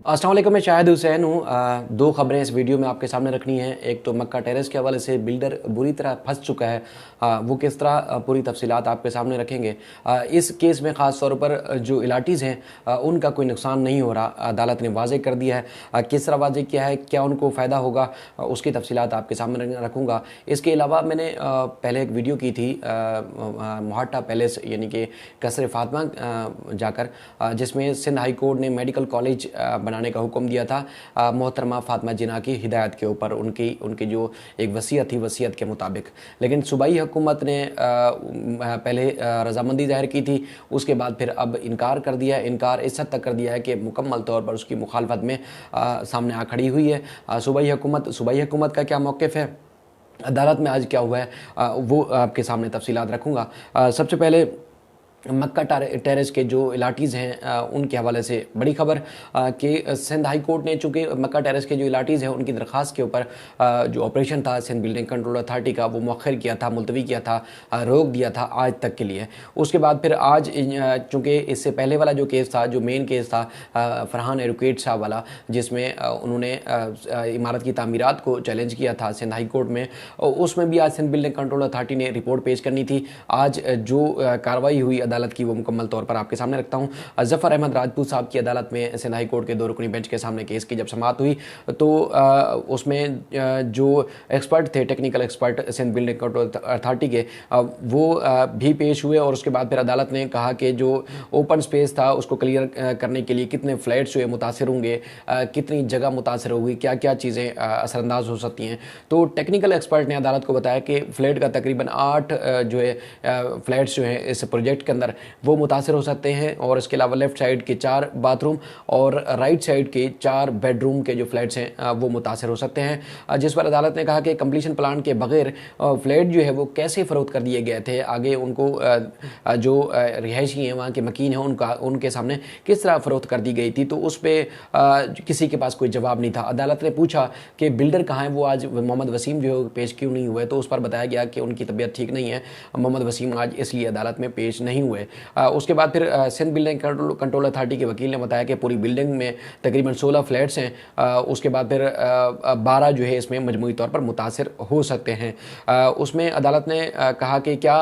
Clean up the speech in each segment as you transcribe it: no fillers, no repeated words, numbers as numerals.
अस्सलाम वालेकुम, मैं शाहिद हुसैन हूँ। दो खबरें इस वीडियो में आपके सामने रखनी है। एक तो मक्का टेरेस के हवाले से बिल्डर बुरी तरह फंस चुका है, वो किस तरह पूरी तफसीलात आपके सामने रखेंगे। इस केस में ख़ास तौर पर जो इलाटीज़ हैं उनका कोई नुकसान नहीं हो रहा, अदालत ने वाजे कर दिया है। किस तरह वाजे किया है, क्या उनको फ़ायदा होगा, उसकी तफसीलात आपके सामने रखूँगा। इसके अलावा मैंने पहले एक वीडियो की थी मोहट्टा पैलेस यानी कि कसर फातिमा जाकर, जिसमें सिंध हाई कोर्ट ने मेडिकल कॉलेज बनाने का हुक्म दिया था मोहतरमा फातिमा जिन्ना की हिदायत के ऊपर, उनकी जो एक वसीयत थी, वसीयत के मुताबिक। लेकिन सूबाई हुकूमत ने पहले रजामंदी ज़ाहिर की थी, उसके बाद फिर अब इनकार कर दिया है। इनकार इस हद तक कर दिया है कि मुकम्मल तौर पर उसकी मुखालफत में सामने आ खड़ी हुई है सूबाई हुकूमत का क्या मौक़िफ़ है, अदालत में आज क्या हुआ है, वो आपके सामने तफसीलात रखूँगा। सबसे पहले मक्का टेरेस के जो इलाटीज़ हैं उनके हवाले से बड़ी खबर कि सिंध हाई कोर्ट ने चूँकि मक्का टेरेस के जो इलाटीज़ हैं उनकी दरख्वास्त के ऊपर जो ऑपरेशन था सिंध बिल्डिंग कंट्रोल अथॉरिटी का, वो मौखर किया था, मुलतवी किया था, रोक दिया था आज तक के लिए। उसके बाद फिर आज चूँकि इससे पहले वाला जो केस था, जो मेन केस था फरहान एडवोकेट साहब वाला, जिसमें उन्होंने इमारत की तामीरात को चैलेंज किया था सिंध हाई कोर्ट में, उसमें भी आज सिंध बिल्डिंग कंट्रोल अथॉरिटी ने रिपोर्ट पेश करनी थी। आज जो कार्रवाई हुई अदालत की, वो मुकम्मल तौर पर आपके सामने रखता हूँ। ज़फ़र अहमद राजपूत साहब की अदालत में सिंध हाई कोर्ट के 2 रुकनी बेंच के सामने केस की जब समाअत हुई तो उसमें जो एक्सपर्ट थे, technical expert Sindh building control authority के, वो भी पेश हुए। और उसके बाद फिर अदालत ने कहा कि जो ओपन स्पेस था उसको क्लियर करने के लिए कितने फ्लैट्स जो है मुतासर होंगे, कितनी जगह मुतासर होगी, क्या क्या चीज़ें असरअंदाज हो सकती हैं। तो टेक्निकल एक्सपर्ट ने अदालत को बताया कि फ्लैट का तकरीबन 8 जो है फ्लैट्स जो हैं इस प्रोजेक्ट के अंदर वो मुतासर हो सकते हैं। और इसके अलावा लेफ़्ट साइड के 4 बाथरूम और राइट साइड के 4 बेडरूम के जो फ्लैट्स हैं वो मुतासर हो सकते हैं। जिस पर अदालत ने कहा कि कंप्लीशन प्लान के बगैर फ्लैट जो है वो कैसे फ़रोख्त कर दिए गए थे, आगे उनको जो रिहायशी हैं, वहाँ के मकीन हैं, उनके सामने किस तरह फ़रोख्त कर दी गई थी। तो उस पर किसी के पास कोई जवाब नहीं था। अदालत ने पूछा कि बिल्डर कहाँ हैं, वो आज मोहम्मद वसीम जो है पेश क्यों नहीं हुए, तो उस पर बताया गया कि उनकी तबीयत ठीक नहीं है, मोहम्मद वसीम आज इसलिए अदालत में पेश नहीं हुए। उसके बाद फिर सिंध बिल्डिंग कंट्रोल अथॉरिटी के वकील ने बताया कि पूरी बिल्डिंग में तकरीबन 16 फ्लैट्स हैं। उसके बाद फिर 12 जो है इसमें मजमूई तौर पर मुतासर हो सकते हैं। उसमें अदालत ने कहा कि क्या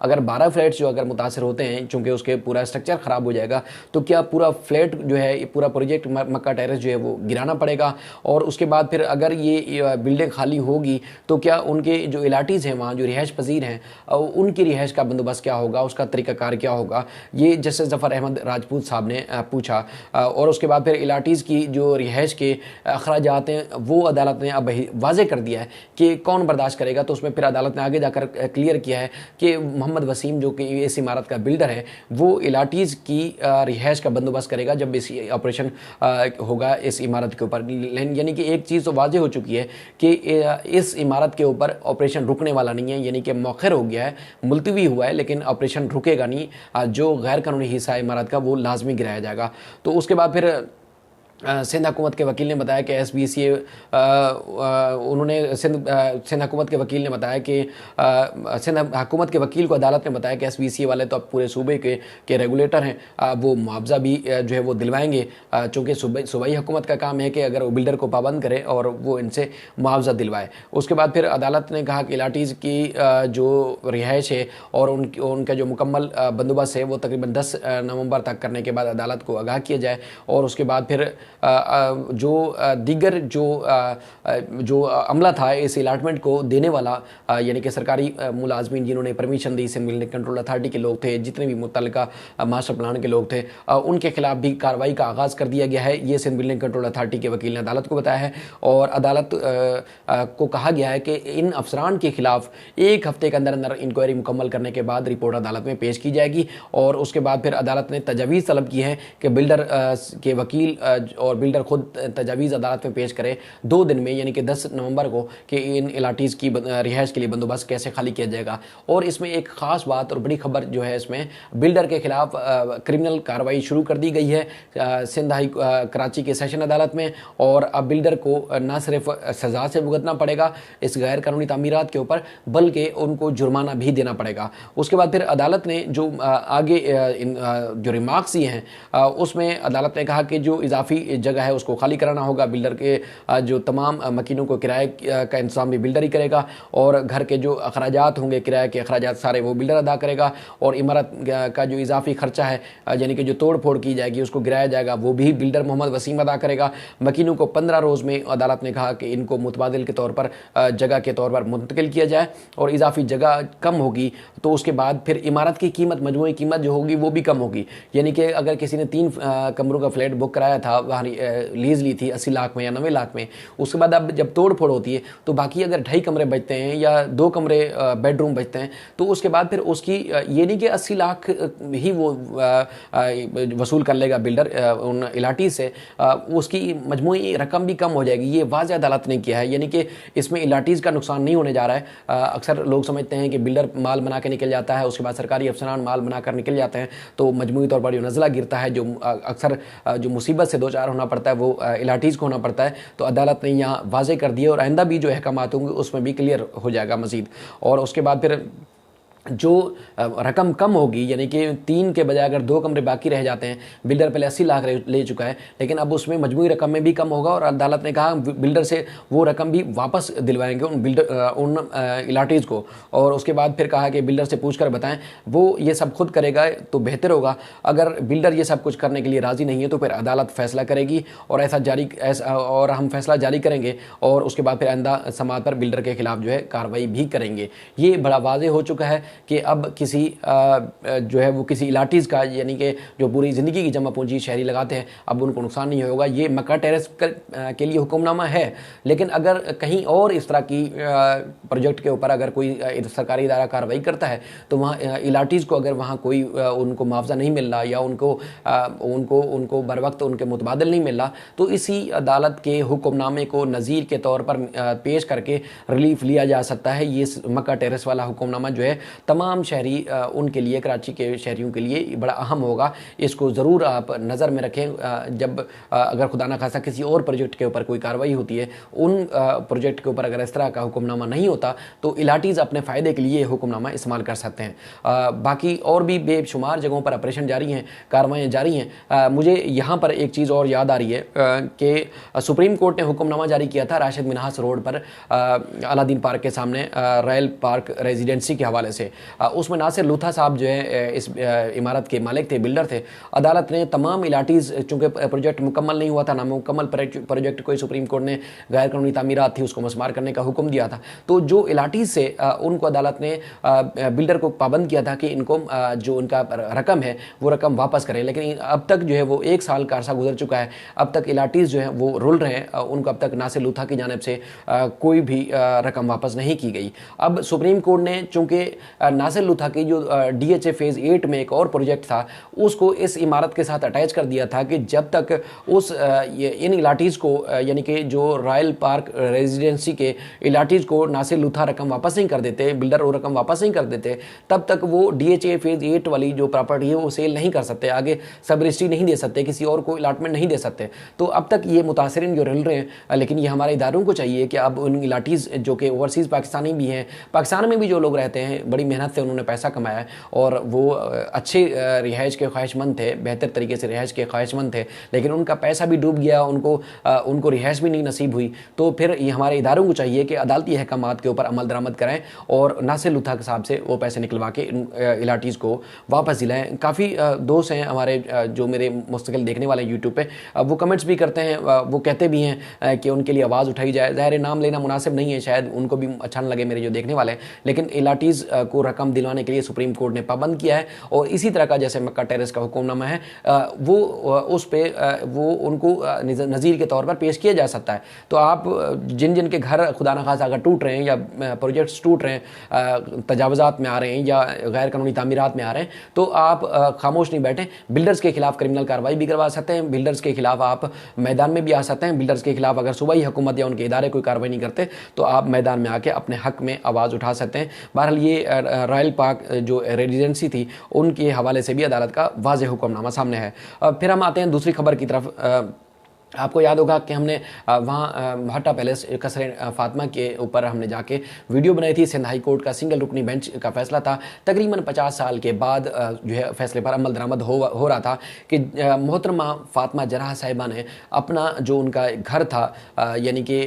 अगर 12 फ्लैट्स जो अगर मुतासर होते हैं, चूँकि उसके पूरा स्ट्रक्चर ख़राब हो जाएगा, तो क्या पूरा फ्लैट जो है, पूरा प्रोजेक्ट मक्का टेरेस जो है वो गिराना पड़ेगा। और उसके बाद फिर अगर ये बिल्डिंग खाली होगी तो क्या उनके जो इलाटीज़ हैं, वहाँ जो रिहाइश पजीर हैं, उनकी रिहाइश का बंदोबस्त क्या होगा, उसका तरीक़ाकार क्या होगा, ये जस्टिस ज़फ़र अहमद राजपूत साहब ने पूछा। और उसके बाद फिर इलाटीज़ की जो रिहाइश के अखराजात हैं वो अदालत ने अब वाज़े कर दिया है कि कौन बर्दाश्त करेगा। तो उसमें फिर अदालत ने आगे जाकर क्लियर किया है कि मोहम्मद वसीम जो कि इस इमारत का बिल्डर है, वो इलाटीज़ की रिहाइश का बंदोबस्त करेगा जब इस ऑपरेशन होगा इस इमारत के ऊपर। यानी कि एक चीज़ तो वाज़े हो चुकी है कि इस इमारत के ऊपर ऑपरेशन रुकने वाला नहीं है, यानी कि मौखर हो गया है, मुलतवी हुआ है, लेकिन ऑपरेशन रुकेगा नहीं। जो गैर कानूनी हिस्सा इमारत का वो लाजमी गिराया जाएगा। तो उसके बाद फिर सिंध हुकूमत के वकील ने बताया कि SBCA उन्होंने सिंध हुकूमत के वकील ने बताया कि सिंध हुकूमत के वकील को अदालत ने बताया कि SBCA वाले तो अब पूरे सूबे के रेगुलेटर हैं, वो मुआवजा भी जो है वो दिलवाएंगे, चूँकि सूबाई हुकूमत का काम है कि अगर वो बिल्डर को पाबंद करे और वो इनसे मुआवजा दिलवाए। उसके बाद फिर अदालत ने कहा कि इलाटीज़ की जो रिहाइश है और उनका जो मुकम्मल बंदोबस्त है वो तकरीबन 10 नवंबर तक करने के बाद अदालत को आगाह किया जाए। और उसके बाद फिर जो दीगर जो अमला था इस अलाटमेंट को देने वाला, यानी कि सरकारी मुलाजमीन जिन्होंने परमिशन दी, सिंध बिल्डिंग कंट्रोल अथॉरिटी के लोग थे, जितने भी मुतल्लिका मास्टर प्लान के लोग थे, उनके खिलाफ भी कार्रवाई का आगाज़ कर दिया गया है। ये सिंध बिल्डिंग कंट्रोल अथॉरिटी के वकील ने अदालत को बताया है। और अदालत को कहा गया है कि इन अफसरान के खिलाफ 1 हफ्ते के अंदर अंदर इंक्वायरी मुकम्मल करने के बाद रिपोर्ट अदालत में पेश की जाएगी। और उसके बाद फिर अदालत ने तजावीज़ तलब की है कि बिल्डर के वकील और बिल्डर खुद तजावीज़ अदालत में पेश करे 2 दिन में, यानी कि 10 नवंबर को, कि इन इलाटीज़ की रिहाइश के लिए बंदोबस्त कैसे खाली किया जाएगा। और इसमें एक ख़ास बात और बड़ी खबर जो है, इसमें बिल्डर के खिलाफ क्रिमिनल कार्रवाई शुरू कर दी गई है सिंध हाई कराची के सेशन अदालत में। और अब बिल्डर को न सिर्फ सज़ा से भुगतना पड़ेगा इस गैर कानूनी तामीरात के ऊपर, बल्कि उनको जुर्माना भी देना पड़ेगा। उसके बाद फिर अदालत ने जो आगे जो रिमार्क्स ये हैं, उसमें अदालत ने कहा कि जो इजाफी कोई जगह है उसको खाली कराना होगा। बिल्डर के जो तमाम मकीनों को किराए का इंतजाम भी बिल्डर ही करेगा और घर के जो अखराजात होंगे, किराए के अखराजात सारे वो बिल्डर अदा करेगा और इमारत का जो इजाफी खर्चा है यानी कि जो तोड़ फोड़ की जाएगी उसको गिराया जाएगा वो भी बिल्डर मोहम्मद वसीम अदा करेगा। मकीनों को 15 रोज़ में अदालत ने कहा कि इनको मुतबादिल के तौर पर जगह के तौर पर मुंतकिल किया जाए और इजाफी जगह कम होगी तो उसके बाद फिर इमारत की कीमत, मजमूई कीमत जो होगी वो भी कम होगी। यानी कि अगर किसी ने 3 कमरों का फ्लैट बुक कराया था, वहाँ लीज ली थी 80 लाख में या 90 लाख में, उसके बाद अब जब तोड़ फोड़ होती है तो बाकी अगर 2.5 कमरे बचते हैं या 2 कमरे बेडरूम बचते हैं तो उसके बाद फिर उसकी ये नहीं कि 80 लाख ही वो वसूल कर लेगा बिल्डर उन इलाटी से, उसकी मजमूई रकम भी कम हो जाएगी। ये वाज़ेह अदालत ने किया है, यानी कि इसमें इलाटीज़ का नुकसान नहीं होने जा रहा है। अक्सर लोग समझते हैं कि बिल्डर माल बना के निकल जाता है, उसके बाद सरकारी अफसरान माल बनाकर निकल जाते हैं तो मजमूई तौर पर जो नज़ला गिरता है, जो अक्सर जो मुसीबत से दो चार होना पड़ता है वो इलाटीज़ को होना पड़ता है। तो अदालत ने यहाँ वाज़ेह कर दिया और आइंदा भी जो अहकामात होंगे उसमें भी क्लियर हो जाएगा मज़ीद। और उसके बाद फिर जो रकम कम होगी, यानी कि 3 के बजाय अगर 2 कमरे बाकी रह जाते हैं, बिल्डर पहले 80 लाख ले चुका है लेकिन अब उसमें मजमूई रकम में भी कम होगा और अदालत ने कहा बिल्डर से वो रकम भी वापस दिलवाएंगे उन इलाटीज़ को। और उसके बाद फिर कहा कि बिल्डर से पूछ कर बताएं, वो ये सब खुद करेगा तो बेहतर होगा। अगर बिल्डर ये सब कुछ करने के लिए राज़ी नहीं है तो फिर अदालत फैसला करेगी और और हम फैसला जारी करेंगे और उसके बाद फिर आइंदा समात पर बिल्डर के खिलाफ जो है कार्रवाई भी करेंगे। ये बड़ा वाज़ेह हो चुका है कि अब किसी जो है वो किसी इलाटीज़ का, यानी कि जो पूरी ज़िंदगी की जमा पूंजी शहरी लगाते हैं, अब उनको नुकसान नहीं होगा। ये मक्का टेरेस के लिए हुक्मनामा है, लेकिन अगर कहीं और इस तरह की प्रोजेक्ट के ऊपर अगर कोई सरकारी इदारा कार्रवाई करता है तो वहाँ इलाटीज़ को अगर वहाँ कोई उनको मुआवजा नहीं मिल रहा या उनको बर वक्त उनके मुतबादिल नहीं मिल रहा तो इसी अदालत के हुक्मनामे को नज़ीर के तौर पर पेश करके रिलीफ लिया जा सकता है। ये मक्का टेरेस वाला हुक्मनामा जो है तमाम शहरी उनके लिए, कराची के शहरियों के लिए बड़ा अहम होगा। इसको ज़रूर आप नज़र में रखें। जब अगर खुदा न खासा किसी और प्रोजेक्ट के ऊपर कोई कार्रवाई होती है, उन प्रोजेक्ट के ऊपर अगर इस तरह का हुक्मनामा नहीं होता तो इलाटीज़ अपने फ़ायदे के लिए हुक्मनामा इस्तेमाल कर सकते हैं। बाकी और भी बेशुमार जगहों पर ऑपरेशन जारी हैं, कार्रवाइयाँ जारी हैं। मुझे यहाँ पर एक चीज़ और याद आ रही है कि सुप्रीम कोर्ट ने हुक्मनामा जारी किया था राशिद मिन्हास रोड पर अलादीन पार्क के सामने रॉयल पार्क रेजिडेंसी के हवाले से। उसमें नासिर लूथा साहब जो है इस इमारत के मालिक थे, बिल्डर थे। अदालत ने तमाम इलाटीज़, चूँकि प्रोजेक्ट मुकम्मल नहीं हुआ था, नामुकम्मल प्रोजेक्ट को सुप्रीम कोर्ट ने गैर कानूनी तामीरात थी उसको मस्मार करने का हुक्म दिया था। तो जो इलाटीज़ से उनको अदालत ने बिल्डर को पाबंद किया था कि इनको जो उनका रकम है वो रकम वापस करें, लेकिन अब तक जो है वो 1 साल का अरसा गुजर चुका है, अब तक इलाटीज़ जो है वो रुल रहे हैं, उनको अब तक नासिर लूथा की जानिब से कोई भी रकम वापस नहीं की गई। अब सुप्रीम कोर्ट ने चूँकि नासिर लूथा की जो DHA फेज़ 8 में एक और प्रोजेक्ट था उसको इस इमारत के साथ अटैच कर दिया था कि जब तक इन इलाटीज़ को, यानी कि जो रॉयल पार्क रेजिडेंसी के इलाटीज़ को नासिर लूथा रकम वापस नहीं कर देते, बिल्डर वो रकम वापस नहीं कर देते, तब तक वो DHA फेज़ 8 वाली जो प्रॉपर्टी है वो सेल नहीं कर सकते, आगे सब रजिस्ट्री नहीं दे सकते, किसी और को अलाटमेंट नहीं दे सकते। तो अब तक ये मुतासरीन जो रह रहे हैं, लेकिन ये हमारे इदारों को चाहिए कि अब उन इलाटीज़ जो कि ओवरसीज़ पाकिस्तानी भी हैं, पाकिस्तान में भी जो लोग रहते हैं, बड़ी मेहनत से उन्होंने पैसा कमाया है और वो अच्छे रिहाइश के ख्वाहिशमंद थे, बेहतर तरीके से रिहाइश के ख्वाहिशमंद थे, लेकिन उनका पैसा भी डूब गया, उनको रिहाइश भी नहीं नसीब हुई। तो फिर ये हमारे इदारों को चाहिए कि अदालती अहकामात के ऊपर अमल दरामद कराएं और नासिर लूथा के साहब से वो पैसे निकलवा के इलाटीज़ को वापस दिलाएं। काफ़ी दोस्त हैं हमारे जो मेरे मुस्तकिल देखने वाले यूट्यूब पे, वो कमेंट्स भी करते हैं, वो कहते भी हैं कि उनके लिए आवाज़ उठाई जाए। ज़ाहिर नाम लेना मुनासिब नहीं है, शायद उनको भी अच्छा न लगे मेरे जो देखने वाले हैं, लेकिन इलाटीज़ को रकम दिलवाने के लिए सुप्रीम कोर्ट ने पाबंद किया है। और इसी तरह का जैसे मक्का टेरेस का हुक्मनामा है वो उस पर वो उनको नज़ीर के तौर पर पेश किया जा सकता है। तो आप जिन जिन के घर खुदा न खासा अगर टूट रहे हैं या प्रोजेक्ट्स टूट रहे हैं, तजावज़ात में आ रहे हैं या गैर कानूनी तामीरात में आ रहे हैं, तो आप खामोश नहीं बैठें, बिल्डर्स के खिलाफ क्रिमिनल कार्रवाई भी करवा सकते हैं, बिल्डर्स के खिलाफ आप मैदान में भी आ सकते हैं। बिल्डर्स के खिलाफ अगर सूबाई हुकूमत या उनके इदारे कोई कार्रवाई नहीं करते तो आप मैदान में आके अपने हक में आवाज़ उठा सकते हैं। बहरहाल ये रॉयल पार्क जो रेजिडेंसी थी उनके हवाले से भी अदालत का वाज़ेह हुक्मनामा सामने है। फिर हम आते हैं दूसरी खबर की तरफ। आपको याद होगा कि हमने वहाँ भाटा पैलेस कसरे फातिमा के ऊपर हमने जाके वीडियो बनाई थी। सिंध हाई कोर्ट का सिंगल रुकनी बेंच का फैसला था। तकरीबन 50 साल के बाद जो है फैसले पर अमल दरामद हो रहा था कि मोहतरमा फातिमा जराह साहिबा ने अपना जो उनका घर था यानी कि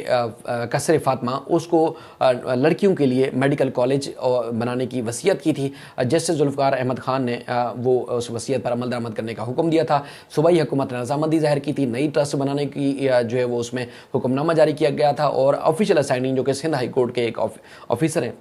कसरे फातिमा, उसको लड़कियों के लिए मेडिकल कॉलेज बनाने की वसीयत की थी। जस्टिस जुल्फ़िकार अहमद ख़ान ने वो उस वसीयत पर अमल दरामद करने का हुक्म दिया था। सूबाई हुकूमत ने रजामंदी ज़ाहिर की थी, नई ट्रस्ट बनाने की जो है वो उसमें हुक्मनामा जारी किया गया था। और ऑफिशियल असाइनिंग जो कि सिंध हाई कोर्ट के एक ऑफिसर हैं,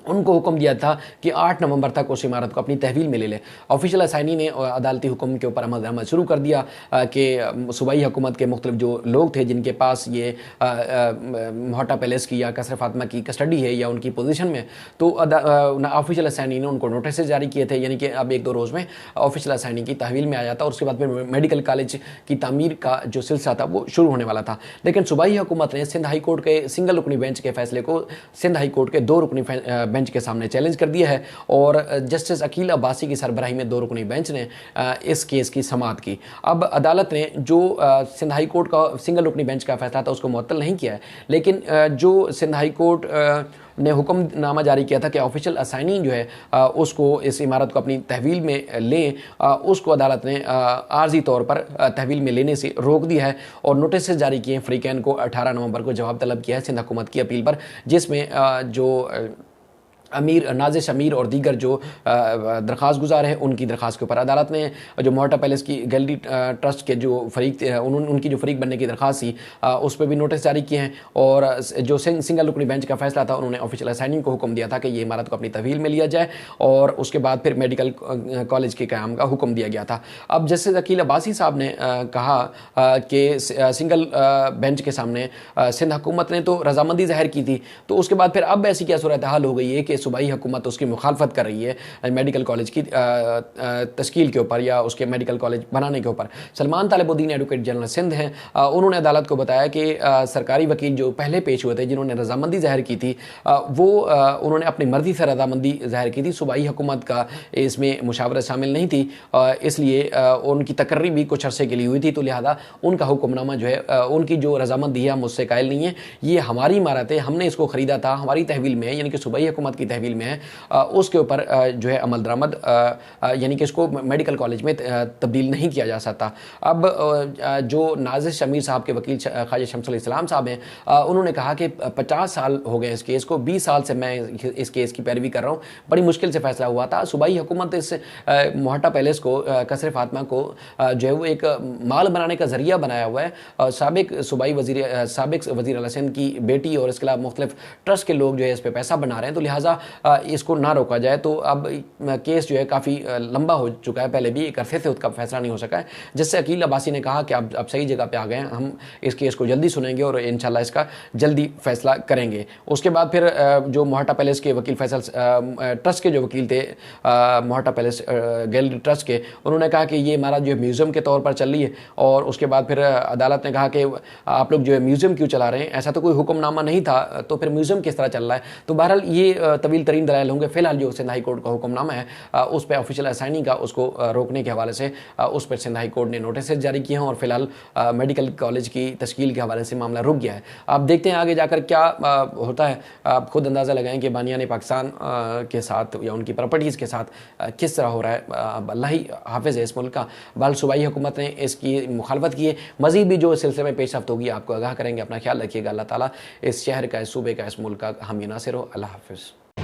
उनको हुक्म दिया था कि 8 नवंबर तक उस इमारत को अपनी तहवील में ले लें। ऑफिशियल असाइनी ने अदालती हुक्म के ऊपर अमल दरामद शुरू कर दिया कि सूबाई हुकूमत के मुख्तलिफ जो लोग थे जिनके पास ये मोहटा पैलेस की या कसर फातिमा की कस्टडी है या उनकी पोजीशन में, तो ऑफिशियल असाइनी ने उनको नोटिस जारी किए थे, यानी कि अब 1-2 रोज़ में ऑफिशियल असाइनी की तहवील में आ जाता और उसके बाद फिर मेडिकल कॉलेज की तामीर का जो सिलसिला था वो शुरू होने वाला था। लेकिन सूबाई हुकूमत ने सिंध हाई कोर्ट के सिंगल रुकनी बेंच के फैसले को सिंध हाई कोर्ट के 2 रुकनी बेंच के सामने चैलेंज कर दिया है और जस्टिस अकील अब्बासी की सरबराही में 2 रुकनी बेंच ने इस केस की समाअत की। अब अदालत ने जो सिंध हाई कोर्ट का सिंगल रुकनी बेंच का फैसला था उसको मुअत्तल नहीं किया है, लेकिन जो सिंध हाई कोर्ट ने हुक्मनामा जारी किया था कि ऑफिशियल असाइनी जो है उसको इस इमारत को अपनी तहवील में लें, उसको अदालत ने आर्जी तौर पर तहवील में लेने से रोक दिया है और नोटिस जारी किए हैं। फ्रीकैन को 18 नवंबर को जवाब तलब किया है सिंध हुकूमत की अपील पर, जिसमें जो अमीर नाजिश अमीर और दीगर जो दरख्वास्त गुजार हैं उनकी दरख्वास्त के ऊपर अदालत ने जो मोहटा पैलेस की गैलरी ट्रस्ट के जो फरीक थे उनकी जो फरीक बनने की दरख्वास्त थी उस पर भी नोटिस जारी किए हैं। और जो सिंगल रुकनी बेंच का फैसला था उन्होंने ऑफिशियल असाइनिंग को हुक्म दिया था कि ये इमारत को अपनी तहवील में लिया जाए और उसके बाद फिर मेडिकल कॉलेज के क़याम का हुक्म दिया गया था। अब जस्टिस अकील अब्बासी साहब ने कहा कि सिंगल बेंच के सामने सिंध हुकूमत ने तो रजामंदी ज़ाहिर की थी, तो उसके बाद फिर अब ऐसी क्या सूरत हाल हो गई है कि सूबाई हुकूमत उसकी मुखालफत कर रही है मेडिकल कॉलेज की तश्कील के ऊपर या उसके मेडिकल कॉलेज बनाने के ऊपर। सलमान तालिबुद्दीन एडवोकेट जनरल सिंध हैं, उन्होंने अदालत को बताया कि सरकारी वकील जो पहले पेश हुए थे जिन्होंने रजामंदी ज़ाहिर की थी वो उन्होंने अपनी मर्जी से रजामंदी ज़ाहिर की थी, सूबाई हुकूमत का इसमें मुशावरत शामिल नहीं थी, इसलिए उनकी तकर्री भी कुछ अरसे के लिए हुई थी, तो लिहाजा उनका हुक्मनामा जो है उनकी जो रजामंदी है मुझसे कायल नहीं है, ये हमारी इमारत है, हमने इसको ख़रीदा था, हमारी तहवील में है, यानी कि सूबाई हुकूमत की तहवील में है, उसके ऊपर जो है अमल दरामद यानी कि इसको मेडिकल कॉलेज में तब्दील नहीं किया जा सकता। अब जो नाजिश अमीर साहब के वकील ख्वाजा शमसुल इस्लाम साहब हैं, उन्होंने कहा कि 50 साल हो गए इस केस को, 20 साल से मैं इस केस की पैरवी कर रहा हूँ, बड़ी मुश्किल से फैसला हुआ था। सूबाई हुकूमत इस मोहटा पैलेस को कसर फातिमा को जो है वो एक माल बनाने का जरिया बनाया हुआ है। साबिक सूबाई साबिक वज़ीर आला सिंध की बेटी और इसके अलावा मुख्तलिफ ट्रस्ट के लोग जो है इस पर पैसा बना रहे हैं, तो लिहाजा इसको ना रोका जाए। तो अब केस जो है काफ़ी लंबा हो चुका है, पहले भी एक अरसे से उसका फैसला नहीं हो सका है, जिससे अकील अब्बासी ने कहा कि अब सही जगह पे आ गए हैं, हम इस केस को जल्दी सुनेंगे और इंशाल्लाह इसका जल्दी फैसला करेंगे। उसके बाद फिर जो मोहटा पैलेस के वकील फैसल ट्रस्ट के जो वकील थे मोहटा पैलेस गैलरी ट्रस्ट के, उन्होंने कहा कि ये हमारा जो म्यूज़ियम के तौर पर चल रही है और उसके बाद फिर अदालत ने कहा कि आप लोग जो है म्यूज़ियम क्यों चला रहे हैं, ऐसा तो कोई हुक्मनामा नहीं था, तो फिर म्यूज़ियम किस तरह चल रहा है। तो बहरहाल ये तवील तरीन दलाइल होंगे। फिलहाल जो सिंध हाई कोर्ट का हुक्मनामा है उस पर ऑफिशियल असाइनिंग का उसको रोकने के हवाले से उस पर सिंध हाई कोर्ट ने नोटिस जारी किए हैं और फिलहाल मेडिकल कॉलेज की तश्कील के हवाले से मामला रुक गया है। आप देखते हैं आगे जाकर क्या होता है, आप खुद अंदाज़ा लगाएं कि बानियान पाकिस्तान के साथ या उनकी प्रॉपर्टीज़ के साथ किस तरह हो रहा है। अल्लाह ही हाफिज़ है इस मुल्क का। बाल सूबाई हुकूमत ने इसकी मुखालफत की है, मज़ीद भी जो इस सिलसिले में पेशरफ्त होगी आपको आगाह करेंगे। अपना ख्याल रखिएगा। अल्लाह ताला इस शहर का, इस सूबे का, इस मुल्क का हामी नासिर हो। अल्लाह हाफिज़।